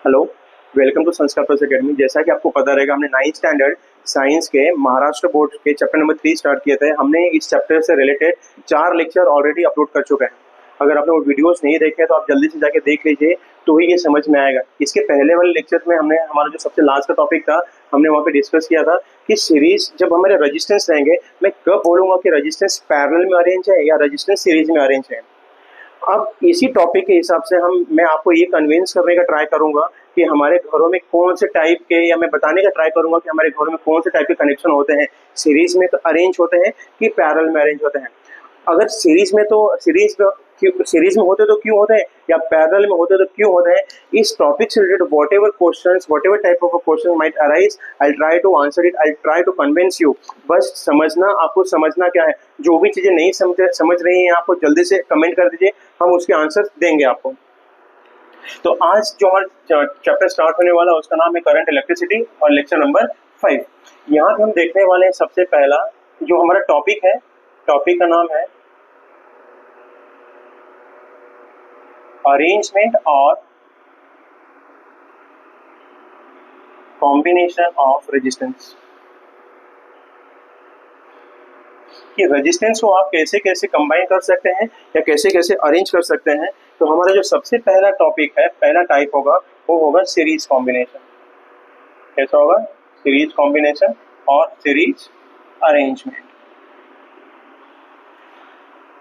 Hello, welcome to संस्कार plus academy. जैसा कि आपको पता रहेगा, हमने 9th स्टैंडर्ड साइंस के महाराष्ट्र बोर्ड के चैप्टर नंबर 3 स्टार्ट किए थे। हमने इस चैप्टर से रिलेटेड 4 लेक्चर ऑलरेडी अपलोड कर चुके हैं। अगर आपने वो वीडियोस नहीं देखे तो आप जल्दी से जाके देख लीजिए, तो ही ये समझ में आएगा। इसके पहले वाले लेक्चर में हमने हमारा जो सबसे लास्ट का टॉपिक था, हमने वहाँ पे डिस्कस किया था कि सीरीज जब हमारे रजिस्टेंस रहेंगे, मैं कब बोलूँगा कि रजिस्टेंस पैरेलल में अरेंज है या रजिस्टेंस सीरीज में अरेंज है। अब इसी टॉपिक के हिसाब से मैं आपको ये कन्विंस करने का ट्राई करूंगा कि हमारे घरों में कौन से टाइप के, या मैं बताने का ट्राई करूंगा कि हमारे घरों में कौन से टाइप के कनेक्शन होते हैं, सीरीज में तो अरेंज होते हैं कि पैरेलल में अरेंज होते हैं। अगर सीरीज में तो सीरीज में होते तो क्यों होते हैं, या पैरेलल में होते तो क्यों होते हैं। इस टॉपिक से related whatever type of question might arise, I try to answer it, I try to convince you. बस आपको समझना क्या है। जो भी चीजें नहीं समझ रही हैं, आपको जल्दी से कमेंट कर दीजिए, हम उसके आंसर देंगे आपको। तो आज जो हमारा चैप्टर स्टार्ट होने वाला है उसका नाम है करंट इलेक्ट्रिसिटी और लेक्चर नंबर 5। यहाँ पे हम देखने वाले हैं सबसे पहला जो हमारा टॉपिक है, टॉपिक का नाम है अरेंजमेंट और कॉम्बिनेशन ऑफ रेजिस्टेंस। कि रेजिस्टेंस को आप कैसे कैसे कंबाइन कर सकते हैं या कैसे कैसे अरेंज कर सकते हैं। तो हमारा जो सबसे पहला टॉपिक है, पहला टाइप होगा, वो होगा सीरीज कॉम्बिनेशन। कैसा होगा? सीरीज कॉम्बिनेशन और सीरीज अरेंजमेंट।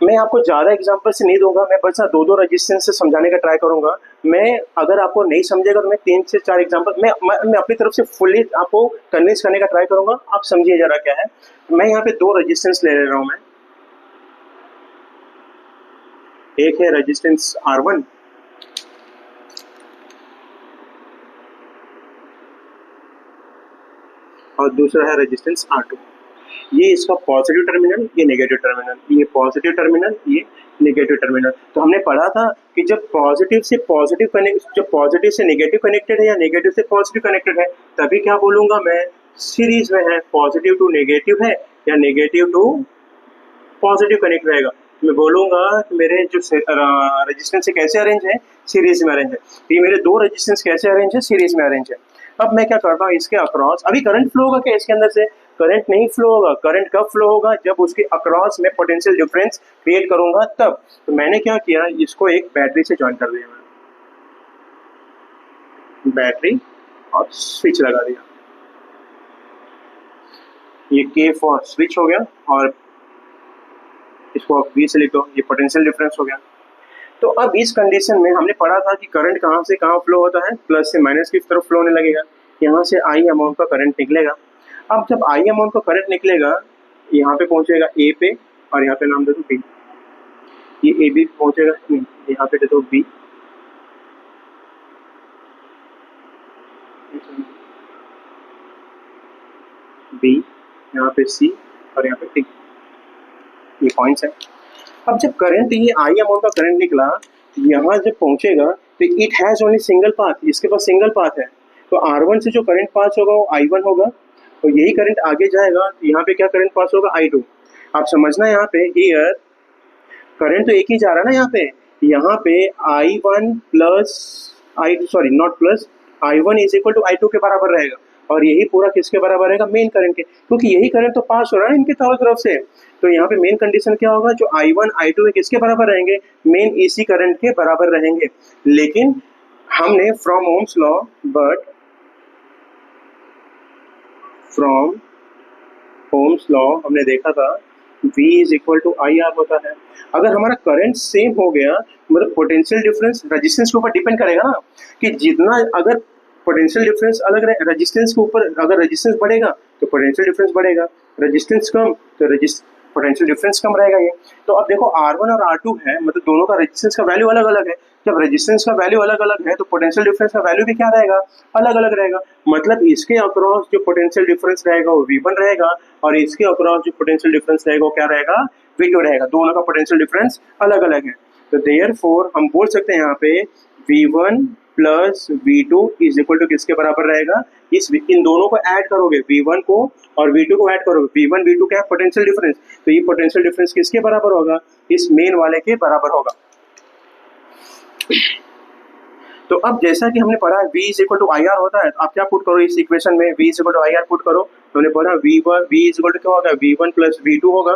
मैं आपको ज्यादा एग्जांपल से नहीं दूंगा, मैं बस दो रेजिस्टेंस से समझाने का ट्राई करूंगा। मैं अगर आपको नहीं समझेगा तो मैं 3 से 4 एग्जांपल मैं अपनी तरफ से फुल्ली आपको कन्विंस करने का ट्राई करूंगा। आप समझिए जरा क्या है। मैं यहाँ पे 2 रेजिस्टेंस ले रहा हूं। मैं एक है रेजिस्टेंस R1 और दूसरा है रेजिस्टेंस R2। ये इसका पॉजिटिव टर्मिनल, ये नेगेटिव टर्मिनल, ये पॉजिटिव टर्मिनल, ये नेगेटिव टर्मिनल। तो हमने पढ़ा था कि जब पॉजिटिव से नेगेटिव कनेक्टेड है या नेगेटिव से पॉजिटिव कनेक्टेड है, तभी क्या बोलूंगा मैं, सीरीज में है। पॉजिटिव टू नेगेटिव है या नेगेटिव टू पॉजिटिव कनेक्ट रहेगा, मैं बोलूंगा कि मेरे जो रेजिस्टेंस कैसे अरेंज है, सीरीज में अरेंज है। तो ये मेरे 2 रेजिस्टेंस कैसे अरेंज है, सीरीज में अरेंज है। अब मैं क्या करता हूँ, इसके अक्रॉस अभी करंट फ्लो होगा क्या? इसके अंदर से करंट नहीं फ्लो होगा। करंट कब फ्लो होगा? जब उसके अक्रॉस में पोटेंशियल डिफरेंस क्रिएट करूंगा तब। तो मैंने क्या किया, इसको एक बैटरी से ज्वाइन कर दिया, बैटरी और स्विच लगा दिया। ये के फॉर स्विच हो गया और इसको आप V से लिख दो, ये पोटेंशियल डिफरेंस हो गया। तो अब इस कंडीशन में हमने पढ़ा था कि करंट कहाँ से कहाँ फ्लो होता है, प्लस से माइनस की तरफ फ्लो होने लगेगा। यहाँ से I अमाउंट का करंट निकलेगा। अब जब I अमाउंट का करंट निकलेगा, यहाँ पे पहुंचेगा A पे, और यहाँ पे नाम दे दो B। ये AB पे पहुंचेगा, यहाँ पे दे दो B, B, यहाँ पे C और यहाँ पे D। ये पॉइंट्स है। अब जब करंट, ये I अमाउंट का करंट निकला, यहाँ जब पहुंचेगा तो it has only single path, इसके पास सिंगल पाथ है। तो R1 से जो करंट पास होगा वो I1 होगा, और यही करंट आगे जाएगा तो यहाँ पे क्या करंट पास होगा, I2। आप समझना यहाँ पे, हियर करंट तो एक ही जा रहा है ना। यहाँ पे I1 plus I1 is equal to I2 के बराबर रहेगा, और यही पूरा किसके बराबर रहेगा, मेन करंट के, क्योंकि यही करंट तो पास हो रहा है इनके चारों तरफ से। तो यहाँ पे मेन कंडीशन क्या होगा, जो I1 I2 है किसके बराबर रहेंगे, मेन AC करंट के बराबर रहेंगे। लेकिन हमने फ्रॉम ओम्स लॉ हमने देखा था V is equal to IR होता है। अगर हमारा करंट सेम हो गया, मतलब पोटेंशियल डिफरेंस रेजिस्टेंस के ऊपर डिपेंड करेगा ना, कि जितना अगर पोटेंशियल डिफरेंस अलग रहे, रेजिस्टेंस के ऊपर अगर रेजिस्टेंस बढ़ेगा तो पोटेंशियल डिफरेंस बढ़ेगा, रेजिस्टेंस कम तो पोटेंशियल डिफरेंस कम रहेगा। ये तो अब देखो R1 और R2 है, मतलब दोनों का रेजिस्टेंस का वैल्यू अलग अलग है। जब रेजिस्टेंस का वैल्यू अलग अलग है तो पोटेंशियल डिफरेंस का वैल्यू भी क्या रहेगा, अलग अलग रहेगा। मतलब इसके अक्रॉस जो पोटेंशियल डिफरेंस रहेगा वो V1 रहेगा, और इसके अक्रॉस जो पोटेंशियल डिफरेंस रहेगा वो क्या रहेगा, V2 रहेगा। दोनों का पोटेंशियल डिफरेंस अलग अलग है। तो देयरफॉर हम बोल सकते हैं यहाँ पे V1 plus V2 is equal to किसके बराबर रहेगा, इन दोनों को ऐड करोगे, V1 को और V2 को ऐड करोगे, V1 V2 क्या है, पोटेंशियल डिफरेंस। तो ये पोटेंशियल डिफरेंस किसके बराबर होगा, इस मेन वाले के बराबर होगा। तो अब जैसा कि हमने पढ़ा है V is equal to I R होता है, तो आप क्या पुट करो इस इक्वेशन में, V is equal to I R put करो, तो हमने पढ़ा V इज इक्वल टू क्या होगा, V1 प्लस V2 होगा।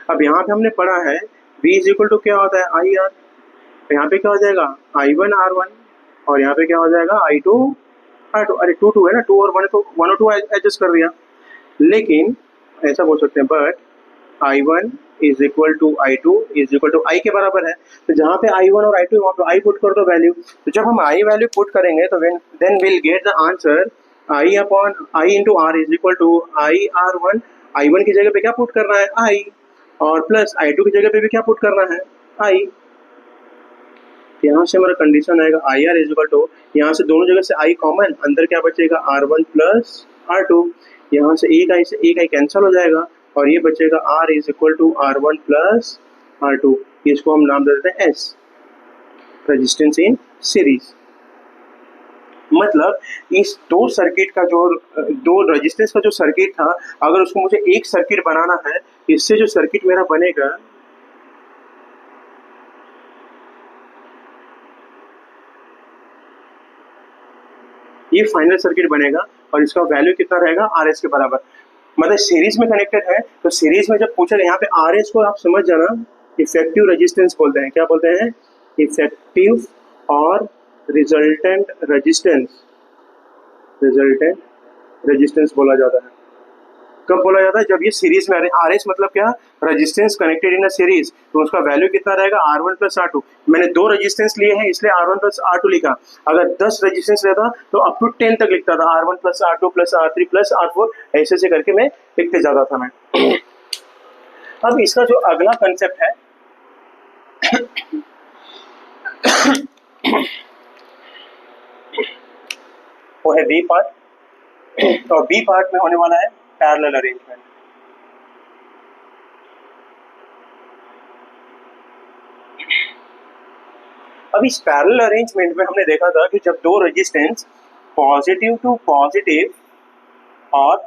अब यहाँ पे हमने पढ़ा है V इज इक्वल टू क्या होता है, आई आर, तो यहाँ पे क्या हो जाएगा I1 R1, और यहाँ पे क्या हो जाएगा I2 R2। अरे 2 है ना, 2 और 1 तो 1 और 2 एडजस्ट कर दिया, लेकिन ऐसा बोल सकते हैं but I1 is equal to I2 is equal to I के बराबर है। तो जहाँ पे I1 और I2 वहाँ पे I पुट कर दो वैल्यू, तो जब हम I वैल्यू पुट करेंगे तो then will get the answer I upon I into R is equal to I R1। I1 की जगह पे क्या पुट करना है I, और प्लस I2 की जगह पे भी क्या पुट करना है I। यहाँ से हमारा कंडीशन आएगा I R is equal to, यहाँ से दोनों जगह से I कॉमन, अंदर क्या बचेगा R1 प्लस R2, यहाँ से एक आई कैंसिल हो जाएगा और ये बचेगा R is equal to R1 plus R2। इसको हम नाम दे देते हैं S, रेजिस्टेंस इन सीरीज। मतलब इस दो सर्किट का जो दो रेजिस्टेंस का जो सर्किट था, अगर उसको मुझे एक सर्किट बनाना है, इससे जो सर्किट मेरा बनेगा ये फाइनल सर्किट बनेगा और इसका वैल्यू कितना रहेगा RS के बराबर। मतलब सीरीज में कनेक्टेड है, तो सीरीज में जब पूछा यहाँ पे RS को आप समझ जाना इफेक्टिव रेजिस्टेंस बोलते हैं। क्या बोलते हैं, इफेक्टिव और रिजल्टेंट रेजिस्टेंस बोला जाता है। कब बोला जाता है, जब ये सीरीज में RS मतलब क्या, resistance connected in a series, तो उसका वैल्यू कितना रहेगा R1 प्लस R2। मैंने 2 रेजिस्टेंस लिए हैं इसलिए R1 प्लस R2 लिखा, अगर 10 रेजिस्टेंस रहता तो अप टू 10 तक लिखता था, R1 plus R2 plus R3 plus R4, ऐसे से करके मैं लिखते जाता था मैं। अब इसका जो अगला कंसेप्ट है वो है बी पार्ट, और बी पार्ट में होने वाला है पैरेलल अरेंजमेंट। अब इस पैरेलल अरेंजमेंट में हमने देखा था कि जब दो रेजिस्टेंस पॉजिटिव टू पॉजिटिव और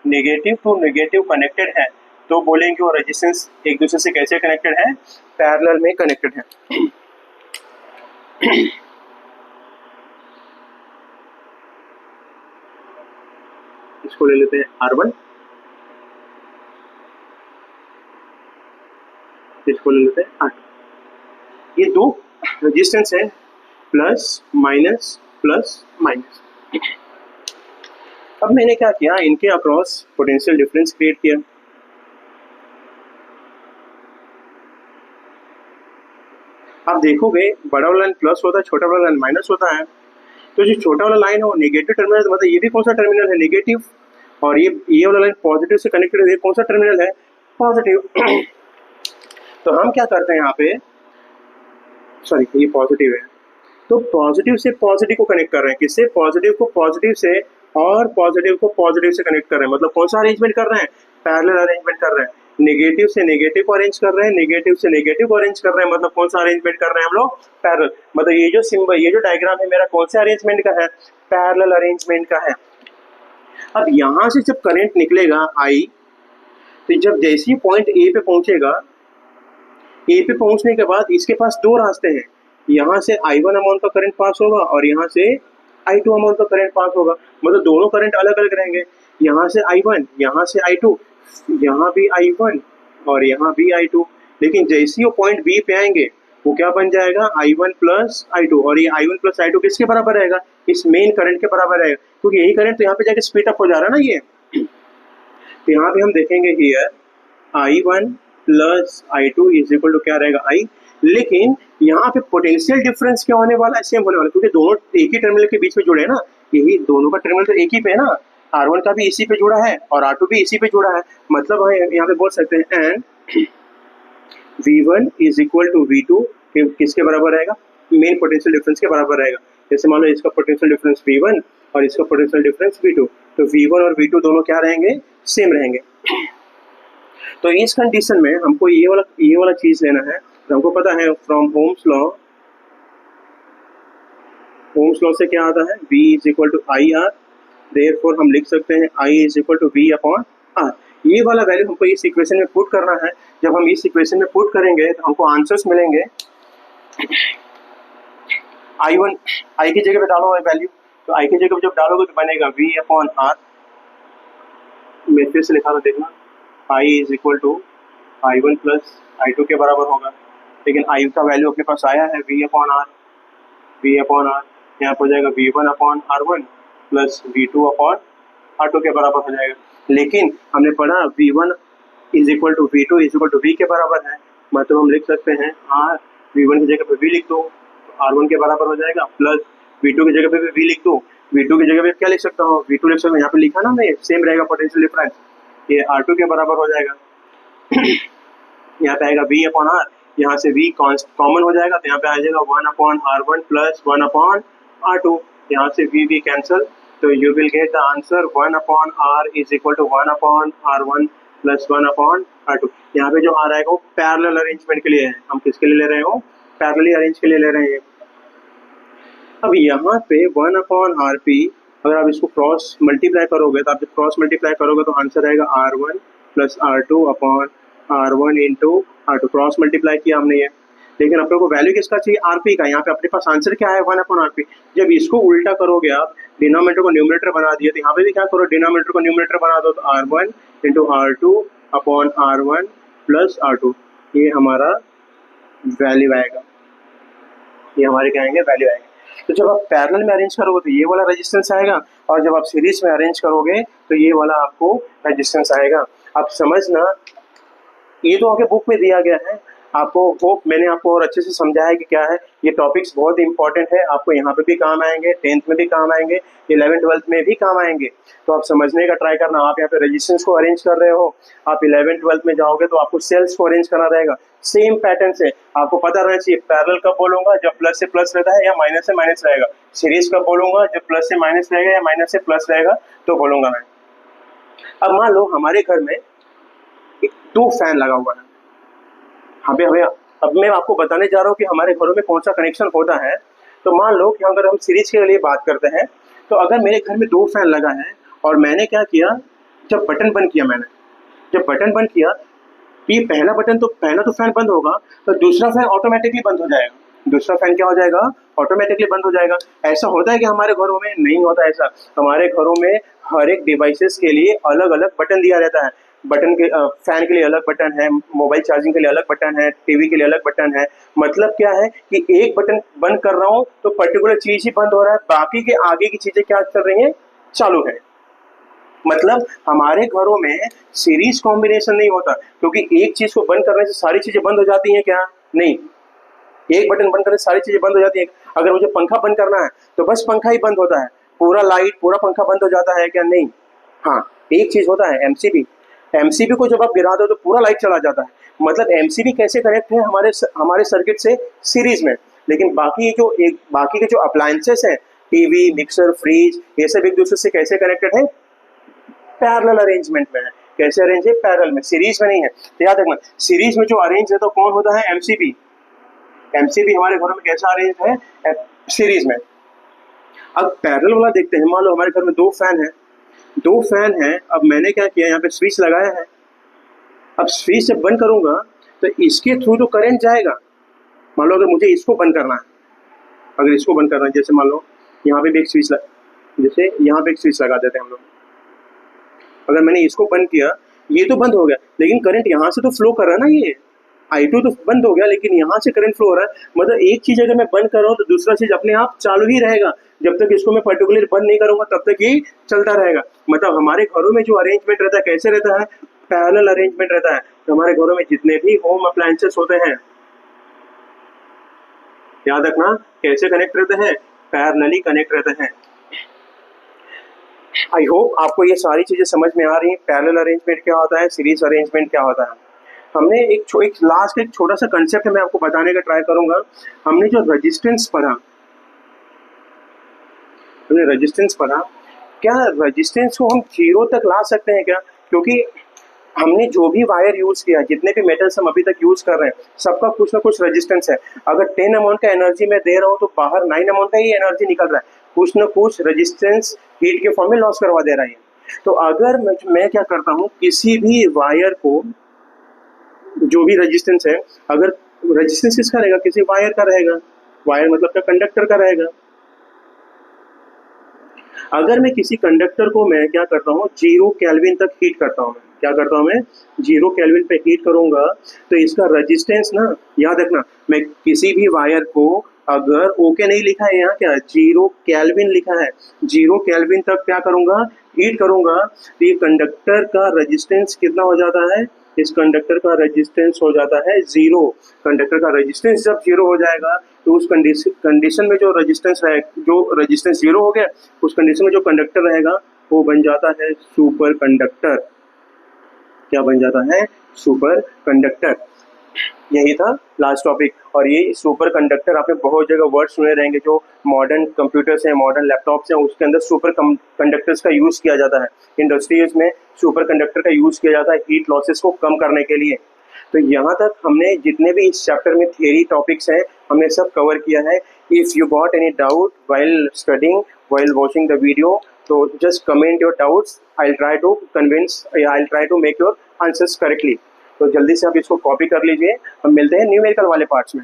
नेगेटिव टू नेगेटिव कनेक्टेड है, तो बोलेंगे वो रेजिस्टेंस एक दूसरे से कैसे कनेक्टेड है, पैरेलल में कनेक्टेड है। इसको ले लेते हैं R1, इसको ले लेते हैं R2। ये दो रेजिस्टेंस है, प्लस माइनस प्लस माइनस। अब मैंने क्या किया, इनके अक्रॉस पोटेंशियल डिफरेंस क्रिएट किया। आप देखोगे बड़ा वाला लाइन प्लस होता है, छोटा वाला लाइन माइनस होता है। तो जो छोटा वाला लाइन है वो नेगेटिव टर्मिनल है, मतलब ये भी कौन सा टर्मिनल है, नेगेटिव, और ये वाला लाइन पॉजिटिव से कनेक्टेड है, ये कौन सा टर्मिनल है, पॉजिटिव। तो हम क्या करते हैं यहाँ पे, सॉरी ये पॉजिटिव है, तो पॉजिटिव से पॉजिटिव को कनेक्ट कर रहे हैं, किससे, पॉजिटिव को पॉजिटिव से और पॉजिटिव को पॉजिटिव से कनेक्ट कर रहे हैं। मतलब कौन सा अरेंजमेंट कर रहे हैं, पैरेलल अरेंजमेंट कर रहे हैं। नेगेटिव से नेगेटिव को अरेंज कर रहे हैं, नेगेटिव से नेगेटिव को अरेंज कर रहे हैं, मतलब कौन सा अरेंजमेंट कर रहे हैं हम लोग, पैरेलल। मतलब ये जो सिंबल, ये जो डायग्राम है मेरा कौन से अरेंजमेंट का है, पैरेलल अरेंजमेंट का है। अब यहाँ से जब करंट निकलेगा I, तो जब जैसे ही पॉइंट A पे पहुंचेगा, A पे पहुंचने के बाद इसके पास दो रास्ते हैं, यहाँ से I1 अमाउंट का करंट पास होगा और यहाँ से I2 अमाउंट का करंट पास होगा। मतलब दोनों करंट अलग अलग रहेंगे, यहाँ से I1, यहाँ से I2, यहाँ भी I1 और यहाँ भी I2। लेकिन जैसे ही वो पॉइंट B पे आएंगे वो क्या बन जाएगा, I1 प्लस I2, और ये I1 प्लस I2 किसके बराबर रहेगा, इस मेन करंट के बराबर रहेगा, क्योंकि यही करंट तो यहाँ पे जाके स्पीड अप हो जा रहा है ना ये। तो यहाँ पे हम देखेंगे here I1 plus I2 is equal to क्या रहेगा I, लेकिन यहाँ पे पोटेंशियल डिफरेंस क्या होने वाला है, सेम होने वाला है, क्योंकि दोनों एक ही टर्मिनल के बीच में जुड़े हैं ना, यही दोनों का टर्मिनल तो एक ही पे है ना, R1 का भी इसी पे जुड़ा है और R2 भी इसी पे जुड़ा है। मतलब हम यहाँ पे बोल सकते हैं and V1 is equal to V2 किसके बराबर रहेगा, मेन पोटेंशियल डिफरेंस के बराबर रहेगा। जैसे मान लो इसका पोटेंशियल डिफरेंस V1 और इसका पोटेंशियल डिफरेंस V2, तो V1 और V2 दोनों क्या रहेंगे, सेम रहेंगे। तो इस कंडीशन में हमको ये वाला चीज लेना है। तो हमको पता है फ्रॉम ओम्स लॉ से क्या आता है, V is equal to I R, therefore हम लिख सकते हैं I is equal to V upon R. ये वाला वैल्यू हमको इस इक्वेशन में पुट करना है। जब हम इस इक्वेशन में पुट करेंगे तो हमको आंसर्स मिलेंगे I1 I की जगह पे डालो वैल्यू, तो I की जगह पे जब डालोगे तो बनेगा V अपॉन R। मैं फिर से लिखा था देखना, I is equal to I1 plus I2 के बराबर होगा, लेकिन I का वैल्यू अपने पास आया है V अपॉन R। यहाँ पर हो जाएगा V1 upon R1 plus V2 upon R2 के बराबर हो जाएगा। लेकिन हमने पढ़ा V1 is equal to V2 is equal to V के बराबर है, मतलब हम लिख सकते हैं R V1 की जगह पे V लिख दो तो R1 के बराबर हो जाएगा, प्लस V2 की जगह पे भी V लिख दो, V2 की जगह पे क्या लिख सकता हूँ, V2 लिख सकता हूँ, यहाँ पे लिखा ना मैं, सेम रहेगा पोटेंशियल डिफरेंस, ये R2 के बराबर हो जाएगा। यहाँ पे आएगा V अपॉन R, यहाँ से V कॉमन हो जाएगा तो यहाँ पे आ जाएगा 1 upon R1 plus 1 upon R2, यहाँ से V कैंसिल, तो you will get the answer 1 upon R is equal to 1 upon R1 plus 1 upon R2। यहाँ पे जो आ रहा है वो पैरेलल अरेंजमेंट के लिए है, हम किसके लिए ले रहे हो, पैरेलली अरेंज के लिए ले रहे हैं। अब यहाँ पे 1 अपॉन RP, अगर आप इसको क्रॉस मल्टीप्लाई करोगे तो आप जब क्रॉस मल्टीप्लाई करोगे तो आंसर आएगा R1 plus R2 upon R1 into R2, cross multiply किया हमने ये, लेकिन अपने को वैल्यू किसका चाहिए, RP का। यहाँ पे अपने पास आंसर क्या है 1 अपॉन RP। जब इसको उल्टा करोगे आप, डिनोमिनेटर को न्यूमरेटर बना दिए, तो यहाँ पे भी क्या करो, डिनोमिनेटर को न्यूमरेटर बना दो, तो R1 into R2 upon R1 plus R2, ये हमारा वैल्यू आएगा, ये हमारे क्या आएंगे, वैल्यू आएंगे। तो जब आप पैरेलल में अरेंज करोगे तो ये वाला रेजिस्टेंस आएगा, और जब आप सीरीज में अरेंज करोगे तो ये वाला आपको रेजिस्टेंस आएगा। अब समझना, ये तो आगे बुक में दिया गया है, आपको होप मैंने आपको और अच्छे से समझाया कि क्या है। ये टॉपिक्स बहुत इंपॉर्टेंट है, आपको यहाँ पे भी काम आएंगे, 10th में भी काम आएंगे, 11th 12th में भी काम आएंगे, तो आप समझने का ट्राई करना। आप यहाँ पे रेजिस्टेंस को अरेंज कर रहे हो, आप 11th 12th में जाओगे तो आपको सेल्स को अरेंज करना रहेगा सेम पैटर्न से। आपको पता रहना चाहिए पैरेलल कब बोलूंगा, जब प्लस से प्लस रहता है या माइनस से माइनस रहेगा, सीरीज कब बोलूंगा, जब प्लस से माइनस रहेगा या माइनस से प्लस रहेगा तो बोलूंगा मैं। अब मान लो हमारे घर में 2 फैन लगा हुआ है, हमें अब मैं आपको बताने जा रहा हूँ कि हमारे घरों में कौन सा कनेक्शन होता है। तो मान लो कि अगर हम सीरीज के लिए बात करते हैं, तो अगर मेरे घर में 2 फैन लगा है और मैंने क्या किया, जब बटन बंद किया मैंने, जब बटन बंद किया, ये पहला तो फैन बंद होगा, तो दूसरा फैन ऑटोमेटिकली बंद हो जाएगा। दूसरा फैन क्या हो जाएगा, ऑटोमेटिकली बंद हो जाएगा। ऐसा होता है कि हमारे घरों में नहीं होता ऐसा, हमारे घरों में हर एक डिवाइसेस के लिए अलग अलग बटन दिया रहता है। बटन के फैन के लिए अलग बटन है, मोबाइल चार्जिंग के लिए अलग बटन है, टीवी के लिए अलग बटन है। मतलब क्या है कि एक बटन बंद कर रहा हूँ तो पर्टिकुलर चीज ही बंद हो रहा है, बाकी के आगे की चीजें क्या चल रही हैं, चालू है। मतलब हमारे घरों में सीरीज कॉम्बिनेशन नहीं होता, क्योंकि एक चीज को बंद करने से सारी चीजें बंद हो जाती हैं क्या, नहीं। एक बटन बंद करने से सारी चीजें बंद हो जाती है। अगर मुझे पंखा बंद करना है तो बस पंखा ही बंद होता है, पूरा लाइट पूरा पंखा बंद हो जाता है क्या, नहीं। हाँ, एक चीज होता है एमसीबी, एमसीबी को जब आप गिरा दो तो पूरा लाइट चला जाता है। मतलब एमसीबी कैसे कनेक्ट है हमारे सर्किट से, सीरीज में। लेकिन बाकी के जो अप्लायंसेस हैं, टीवी, मिक्सर, फ्रिज, ये सब एक दूसरे से कैसे कनेक्टेड है, पैरेलल अरेंजमेंट में है। कैसे अरेंज है, पैरेलल में, सीरीज में नहीं है। तो याद रखना, सीरीज में जो अरेंज है तो कौन होता है, एमसीबी। एमसीबी हमारे घरों में कैसा अरेंज है, सीरीज में। अब पैरेलल वाला देखते हैं। मान लो हमारे घर में 2 फैन है, 2 फैन है। अब मैंने क्या किया, यहाँ पे स्विच लगाया है। अब स्विच जब बंद करूंगा तो इसके थ्रू तो करंट जाएगा। मान लो अगर मुझे इसको बंद करना है, अगर इसको बंद करना है, जैसे मान लो यहाँ पे भी एक स्विच जैसे यहाँ पे एक स्विच लगा देते हैं हम लोग। अगर मैंने इसको बंद किया, ये तो बंद हो गया, लेकिन करंट यहाँ से तो फ्लो कर रहा है ना, ये I2 तो बंद हो गया, लेकिन यहाँ से करंट फ्लो हो रहा है। मतलब एक चीज अगर मैं बंद कर रहा हूँ तो दूसरा चीज अपने आप चालू ही रहेगा। जब तक इसको मैं पर्टिकुलर बंद नहीं करूंगा तब तक ये चलता रहेगा। मतलब हमारे घरों में जो अरेंजमेंट रहता है कैसे रहता है, पैरेलल अरेंजमेंट रहता है। तो हमारे घरों में जितने भी होम अप्लायंसेस होते हैं, याद रखना कैसे कनेक्ट रहते हैं, पैरेलली कनेक्ट रहते हैं। आई होप आपको ये सारी चीजें समझ में आ रही हैं। पैरेलल अरेंजमेंट क्या होता है, सीरीज अरेंजमेंट क्या होता है। हमने एक लास्ट एक छोटा सा कंसेप्ट मैं आपको बताने का ट्राई करूंगा। हमने जो रेजिस्टेंस पढ़ा, क्या रेजिस्टेंस को हम 0 तक ला सकते हैं क्या? क्योंकि हमने जो भी वायर यूज किया, जितने भी मेटल्स हम अभी तक यूज कर रहे हैं, सबका कुछ ना कुछ रेजिस्टेंस है। अगर 10 अमाउंट का एनर्जी मैं दे रहा हूँ तो बाहर 9 अमाउंट का ही एनर्जी निकल रहा है, कुछ ना कुछ रेजिस्टेंस हीट के फॉर्म में लॉस करवा दे रहा है। तो अगर मैं क्या करता हूँ, किसी भी वायर को जो भी रेजिस्टेंस है, अगर रेजिस्टेंस किसका रहेगा, किसी वायर का रहेगा, वायर मतलब क्या, कंडक्टर का रहेगा। अगर मैं किसी कंडक्टर को मैं क्या करता हूँ, 0 केल्विन तक हीट करता हूँ, क्या करता हूँ मैं, 0 केल्विन पे हीट करूंगा तो इसका रेजिस्टेंस ना, याद रखना, मैं किसी भी वायर को, अगर ओके नहीं लिखा है यहाँ, क्या 0 केल्विन लिखा है, 0 केल्विन तक क्या करूंगा, हीट करूंगा, तो ये कंडक्टर का रेजिस्टेंस कितना हो जाता है, इस कंडक्टर का रेजिस्टेंस हो जाता है 0। कंडक्टर का रेजिस्टेंस जब 0 हो जाएगा तो उस कंडीशन में जो रेजिस्टेंस है, जो रेजिस्टेंस 0 हो गया, उस कंडीशन में जो कंडक्टर रहेगा वो बन जाता है सुपर कंडक्टर। क्या बन जाता है, सुपर कंडक्टर। यही था लास्ट टॉपिक। और ये सुपर कंडक्टर आपने बहुत जगह वर्ड सुने रहेंगे, जो मॉडर्न कंप्यूटर्स हैं, मॉडर्न लैपटॉप्स हैं, उसके अंदर सुपर कंडक्टर्स का यूज़ किया जाता है। इंडस्ट्रीज में सुपर कंडक्टर का यूज़ किया जाता है हीट लॉसेस को कम करने के लिए। तो यहाँ तक हमने जितने भी इस चैप्टर में थियरी टॉपिक्स हैं हमने सब कवर किया है। If you got any doubt while studying, while watching the video, तो just comment your doubts, I try to convince, I try to make your answers correctly. तो जल्दी से आप इसको कॉपी कर लीजिए। हम मिलते हैं न्यूमेरिकल वाले पार्ट्स में।